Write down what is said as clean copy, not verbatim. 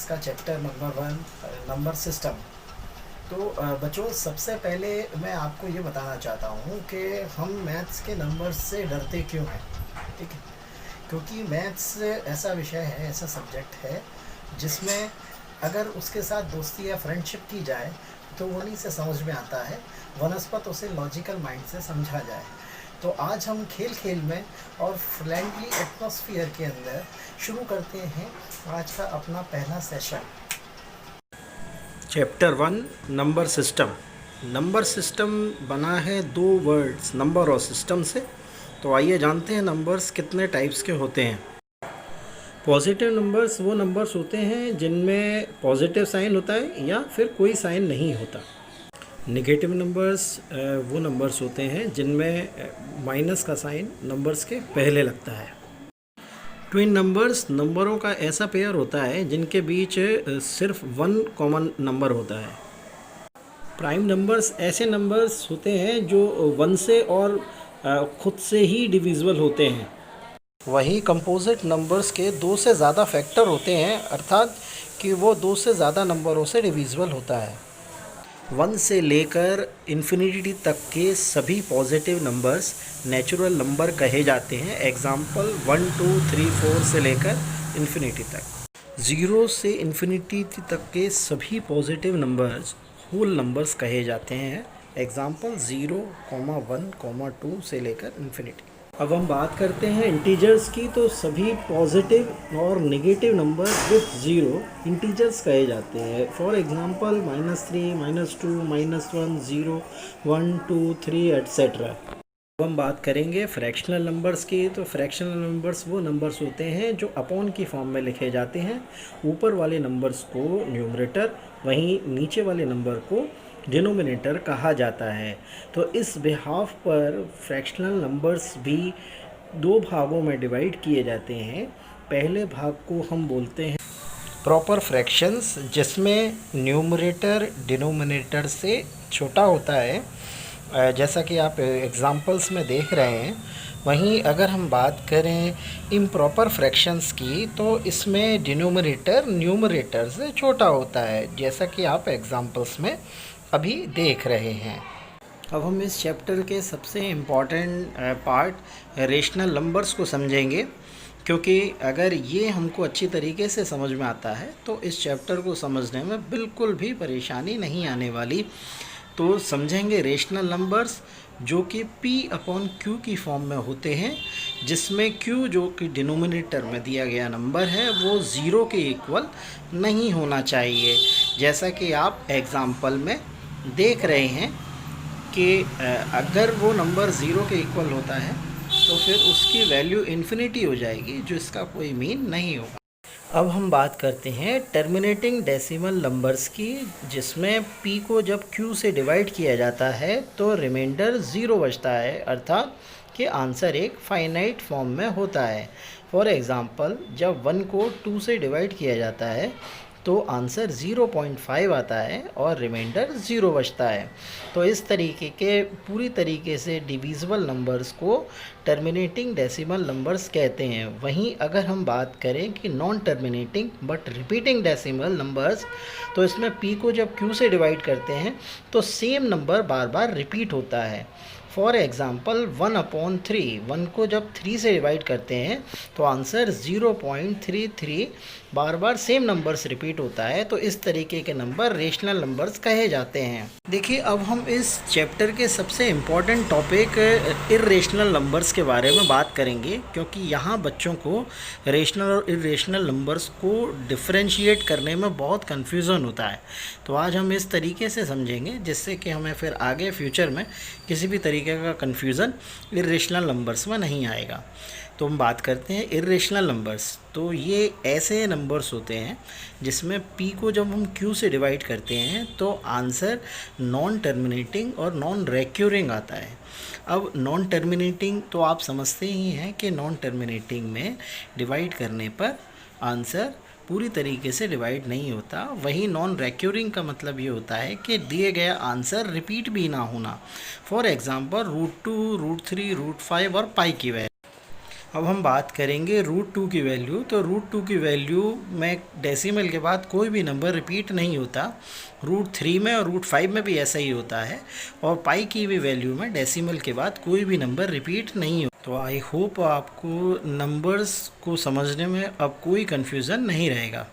Maths का chapter number 1 number system. तो बच्चों, सबसे पहले मैं आपको ये बताना चाहता हूँ कि हम मैथ्स के नंबर्स से डरते क्यों हैं। ठीक है, क्योंकि मैथ्स ऐसा विषय है, ऐसा सब्जेक्ट है जिसमें अगर उसके साथ दोस्ती या फ्रेंडशिप की जाए तो उन्हीं से समझ में आता है, वनस्पत उसे लॉजिकल माइंड से समझा जाए। तो आज हम खेल खेल में और फ्रेंडली एटमॉस्फेयर के अंदर शुरू करते हैं आज का अपना पहला session. Chapter 1 number system. Number system बना है दो वर्ड्स नंबर और सिस्टम से। तो आइए जानते हैं नंबर्स कितने टाइप्स के होते हैं। पॉजिटिव नंबर्स वो नंबर्स होते हैं जिनमें पॉजिटिव साइन होता है या फिर कोई साइन नहीं होता। नेगेटिव नंबर्स वो नंबर्स होते हैं जिनमें माइनस का साइन नंबर्स के पहले लगता है। ट्विन नंबर्स नंबरों का ऐसा पेयर होता है जिनके बीच सिर्फ वन कॉमन नंबर होता है। प्राइम नंबर्स ऐसे नंबर्स होते हैं जो वन से और खुद से ही डिविजिबल होते हैं। वही कंपोजिट नंबर्स के दो से ज़्यादा फैक्टर होते हैं, अर्थात कि वो दो से ज़्यादा नंबरों से डिविजिबल होता है। वन से लेकर इन्फिनिटी तक के सभी पॉजिटिव नंबर्स नेचुरल नंबर कहे जाते हैं। एग्जाम्पल 1 2 3 4 से लेकर इन्फिनिटी तक। ज़ीरो से इन्फिनिटी तक के सभी पॉजिटिव नंबर्स होल नंबर्स कहे जाते हैं। एग्जाम्पल 0, 1, 2 से लेकर इन्फिनिटी। अब हम बात करते हैं इंटीजर्स की। तो सभी पॉजिटिव और negative number with zero integers कहे जाते हैं। For example -3, -2, -1, 0, 1, 2, 3 etcetera. अब हम बात करेंगे फ्रैक्शनल नंबर्स की। तो फ्रैक्शनल नंबर्स वो नंबर्स होते हैं जो अपॉन की फॉर्म में लिखे जाते हैं। ऊपर वाले नंबर्स को न्यूमरेटर, वहीं नीचे वाले नंबर को डिनोमिनेटर कहा जाता है। तो इस बिहाफ पर फ्रैक्शनल नंबर्स भी दो भागों में डिवाइड किए जाते हैं। पहले भाग को हम बोलते हैं प्रॉपर फ्रैक्शंस, जिसमें न्यूमरेटर डिनोमिनेटर से छोटा होता है, जैसा कि आप एग्जांपल्स में देख रहे हैं। वहीं अगर हम बात करें इम्प्रॉपर फ्रैक्शंस की, तो इसमें डिनोमिनेटर न्यूमरेटर से छोटा होता है, जैसा कि आप एग्जांपल्स में अभी देख रहे हैं। अब हम इस चैप्टर के सबसे इम्पॉर्टेंट पार्ट रेशनल नंबर्स को समझेंगे, क्योंकि अगर ये हमको अच्छी तरीके से समझ में आता है तो इस चैप्टर को समझने में बिल्कुल भी परेशानी नहीं आने वाली। तो समझेंगे रेशनल नंबर्स जो कि P/Q की फॉर्म में होते हैं, जिसमें Q जो कि डिनोमिनेटर में दिया गया नंबर है वो ज़ीरो के इक्वल नहीं होना चाहिए। जैसा कि आप एग्जाम्पल में देख रहे हैं कि अगर वो नंबर ज़ीरो के इक्वल होता है तो फिर उसकी वैल्यू इन्फिनिटी हो जाएगी, जो इसका कोई मीन नहीं होगा। अब हम बात करते हैं टर्मिनेटिंग डेसिमल नंबर्स की, जिसमें p को जब q से डिवाइड किया जाता है तो रिमाइंडर ज़ीरो बचता है, अर्थात कि आंसर एक फाइनाइट फॉर्म में होता है। फॉर एग्ज़ाम्पल जब 1 को 2 से डिवाइड किया जाता है तो आंसर 0.5 आता है और रिमाइंडर ज़ीरो बचता है। तो इस तरीके के पूरी तरीके से डिविजिबल नंबर्स को टर्मिनेटिंग डेसिमल नंबर्स कहते हैं। वहीं अगर हम बात करें कि non terminating but repeating decimal numbers, तो इसमें p को जब q से डिवाइड करते हैं तो सेम नंबर बार बार रिपीट होता है। फॉर एग्ज़ाम्पल 1/3, 1 को जब 3 से डिवाइड करते हैं तो आंसर 0.33 बार बार सेम नंबर्स रिपीट होता है। तो इस तरीके के नंबर रेशनल नंबर्स कहे जाते हैं। देखिए, अब हम इस चैप्टर के सबसे इम्पॉर्टेंट टॉपिक इर्रेशनल नंबर्स के बारे में बात करेंगे, क्योंकि यहाँ बच्चों को रेशनल और इर्रेशनल नंबर्स को डिफरेंशिएट करने में बहुत कन्फ्यूज़न होता है। तो आज हम इस तरीके से समझेंगे जिससे कि हमें फिर आगे फ्यूचर में किसी भी तरीके का कन्फ्यूज़न इर्रेशनल नंबर्स में नहीं आएगा। तो हम बात करते हैं इर्रेशनल नंबर्स। तो ये ऐसे नंबर्स होते हैं जिसमें p को जब हम q से डिवाइड करते हैं तो आंसर नॉन टर्मिनेटिंग और नॉन रेक्यूरिंग आता है। अब नॉन टर्मिनेटिंग तो आप समझते ही हैं कि नॉन टर्मिनेटिंग में डिवाइड करने पर आंसर पूरी तरीके से डिवाइड नहीं होता। वही नॉन रेक्यूरिंग का मतलब ये होता है कि दिए गया आंसर रिपीट भी ना होना। फॉर एग्ज़ाम्पल √2, √3, √5 और पाई की वैल्यू। अब हम बात करेंगे रूट 2 की वैल्यू। तो रूट 2 की वैल्यू में डेसिमल के बाद कोई भी नंबर रिपीट नहीं होता। रूट 3 में और रूट 5 में भी ऐसा ही होता है। और पाई की भी वैल्यू में डेसिमल के बाद कोई भी नंबर रिपीट नहीं हो। तो आई होप आपको नंबर्स को समझने में अब कोई कन्फ्यूज़न नहीं रहेगा।